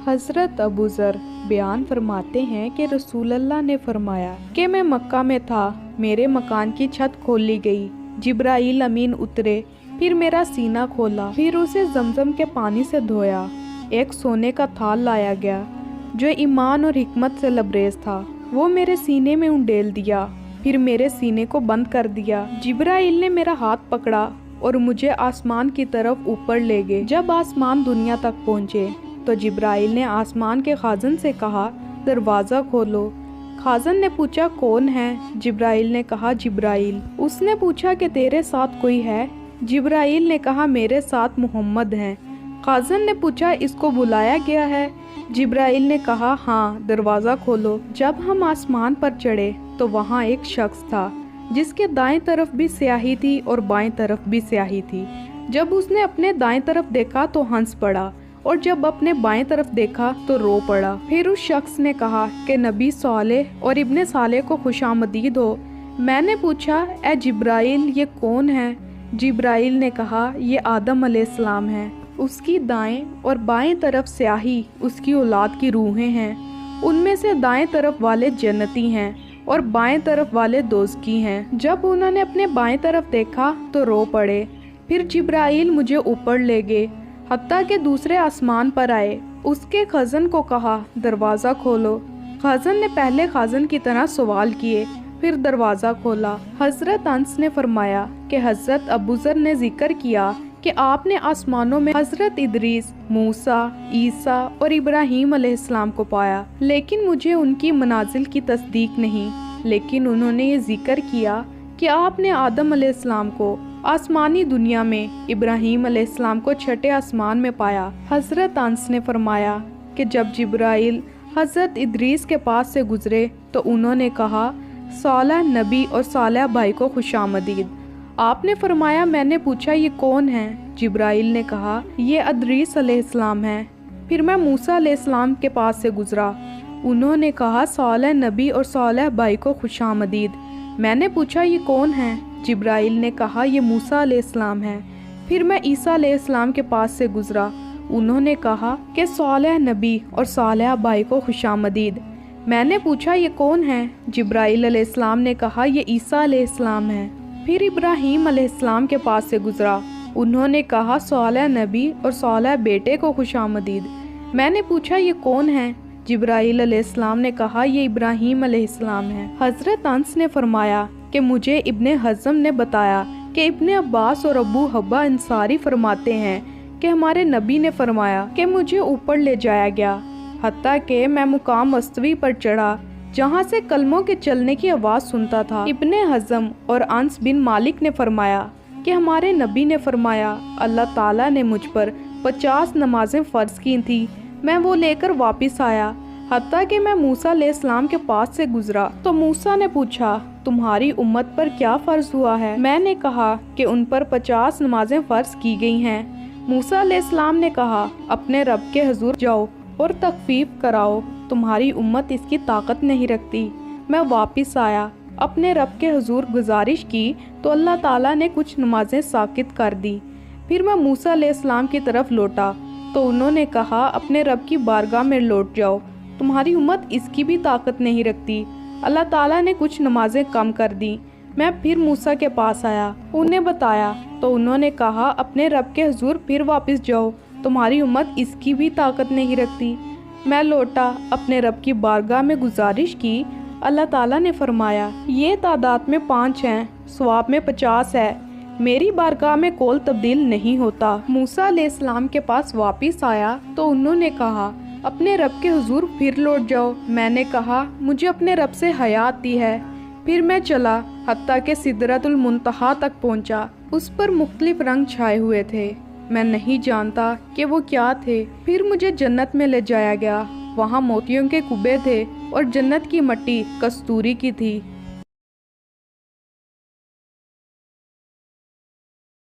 حضرت ابو ذر بیان فرماتے ہیں کہ رسول اللہ نے فرمایا کہ میں مکہ میں تھا، میرے مکان کی چھت کھول لی گئی، جبرائیل امین اترے، پھر میرا سینہ کھولا، پھر اسے زمزم کے پانی سے دھویا، ایک سونے کا تھال لایا گیا جو ایمان اور حکمت سے لبریز تھا، وہ میرے سینے میں انڈیل دیا، پھر میرے سینے کو بند کر دیا۔ جبرائیل نے میرا ہاتھ پکڑا اور مجھے آسمان کی طرف اوپر لے گئے۔ جب آسمان دنیا تک پہنچے تو جبرائیل نے آسمان کے خازن سے کہا، دروازہ کھولو۔ خازن نے پوچھا، کون ہے؟ جبرائیل نے کہا، جبرائیل۔ اس نے پوچھا کہ تیرے ساتھ کوئی ہے؟ جبرائیل نے کہا، میرے ساتھ محمد ہیں۔ خازن نے پوچھا، اس کو بلایا گیا ہے؟ جبرائیل نے کہا، ہاں، دروازہ کھولو۔ جب ہم آسمان پر چڑھے تو وہاں ایک شخص تھا جس کے دائیں طرف بھی سیاہی تھی اور بائیں طرف بھی سیاہی تھی۔ جب اس نے اپنے دائیں طرف دیکھا تو ہنس پڑا اور جب اپنے بائیں طرف دیکھا تو رو پڑا۔ پھر اس شخص نے کہا کہ نبی صالح اور ابن صالح کو خوش آمدید ہو۔ میں نے پوچھا، اے جبرائیل، یہ کون ہے؟ جبرائیل نے کہا، یہ آدم علیہ السلام ہے۔ اس کی دائیں اور بائیں طرف سیاہی اس کی اولاد کی روحیں ہیں، ان میں سے دائیں طرف والے جنتی ہیں اور بائیں طرف والے دوزخی ہیں۔ جب انہوں نے اپنے بائیں طرف دیکھا تو رو پڑے۔ پھر جبرائیل مجھے اوپر لے گئے حتیٰ کہ دوسرے آسمان پر آئے۔ اس کے خازن کو کہا، دروازہ کھولو۔ خازن نے پہلے خازن کی طرح سوال کیے، پھر دروازہ کھولا۔ حضرت انس نے فرمایا کہ حضرت ابو ذر نے ذکر کیا کہ آپ نے آسمانوں میں حضرت ادریس، موسیٰ، عیسیٰ اور ابراہیم علیہ السلام کو پایا، لیکن مجھے ان کی منازل کی تصدیق نہیں۔ لیکن انہوں نے یہ ذکر کیا کہ آپ نے آدم علیہ السلام کو آسمانی دنیا میں، ابراہیم علیہ السلام کو چھٹے آسمان میں پایا۔ حضرت انس نے فرمایا کہ جب جبرائیل حضرت ادریس کے پاس سے گزرے تو انہوں نے کہا، صالح نبی اور صالح بھائی کو خوش آمدید۔ آپ نے فرمایا، میں نے پوچھا، یہ کون ہے؟ جبرائیل نے کہا، یہ ادریس علیہ السلام ہے۔ پھر میں موسیٰ علیہ السلام کے پاس سے گزرا، انہوں نے کہا، صالح نبی اور صالح بھائی کو خوش آمدید۔ میں نے پوچھا، یہ کون ہے؟ جبرائیل نے کہا، یہ موسیٰ علیہ السلام ہے۔ پھر میں عیسیٰ علیہ السلام کے پاس سے گزرا، انہوں نے کہا کہ صالح نبی اور صالح بھائی کو خوش آمدید۔ میں نے پوچھا، یہ کون ہے؟ جبرائیل علیہ السلام نے کہا، یہ عیسیٰ علیہ السلام ہے۔ پھر ابراہیم علیہ السلام کے پاس سے گزرا، انہوں نے کہا، صالح نبی اور صالح بیٹے کو خوش آمدید۔ میں نے پوچھا، یہ کون ہے؟ جبرائیل علیہ السلام نے کہا، یہ ابراہیم علیہ السلام ہے۔ حضرت انس نے فرمایا کہ مجھے ابن حزم نے بتایا کہ ابن عباس اور ابو حبہ انصاری فرماتے ہیں کہ ہمارے نبی نے فرمایا کہ مجھے اوپر لے جایا گیا حتیٰ کہ میں مقام استوی پر چڑھا جہاں سے کلموں کے چلنے کی آواز سنتا تھا۔ ابن حزم اور انس بن مالک نے فرمایا کہ ہمارے نبی نے فرمایا، اللہ تعالیٰ نے مجھ پر 50 نمازیں فرض کی تھی، میں وہ لے کر واپس آیا حتیٰ کہ میں موسیٰ علیہ السلام کے پاس سے گزرا تو موسیٰ نے پوچھا، تمہاری امت پر کیا فرض ہوا ہے؟ میں نے کہا کہ ان پر 50 نمازیں فرض کی گئی ہیں۔ موسیٰ علیہ السلام نے کہا، اپنے رب کے حضور جاؤ اور تخفیف کراؤ، تمہاری امت اس کی طاقت نہیں رکھتی۔ میں واپس آیا، اپنے رب کے حضور گزارش کی تو اللہ تعالیٰ نے کچھ نمازیں ساقط کر دی۔ پھر میں موسیٰ علیہ السلام کی طرف لوٹا تو انہوں نے کہا، اپنے رب کی بارگاہ میں لوٹ جاؤ، تمہاری امت اس کی بھی طاقت نہیں رکھتی۔ اللہ تعالیٰ نے کچھ نمازیں کم کر دی۔ میں پھر موسیٰ کے پاس آیا، انہیں بتایا تو انہوں نے کہا، اپنے رب کے حضور پھر واپس جاؤ، تمہاری امت اس کی بھی طاقت نہیں رکھتی۔ میں لوٹا، اپنے رب کی بارگاہ میں گزارش کی، اللہ تعالیٰ نے فرمایا، یہ تعداد میں 5 ہیں، ثواب میں 50 ہے، میری بارگاہ میں کول تبدیل نہیں ہوتا۔ موسیٰ علیہ السلام کے پاس واپس آیا تو انہوں نے کہا، اپنے رب کے حضور پھر لوٹ جاؤ۔ میں نے کہا، مجھے اپنے رب سے حیا آتی ہے۔ پھر میں چلا حتیٰ کہ سدرۃ المنتہا تک پہنچا، اس پر مختلف رنگ چھائے ہوئے تھے، میں نہیں جانتا کہ وہ کیا تھے۔ پھر مجھے جنت میں لے جایا گیا، وہاں موتیوں کے کبے تھے اور جنت کی مٹی کستوری کی تھی۔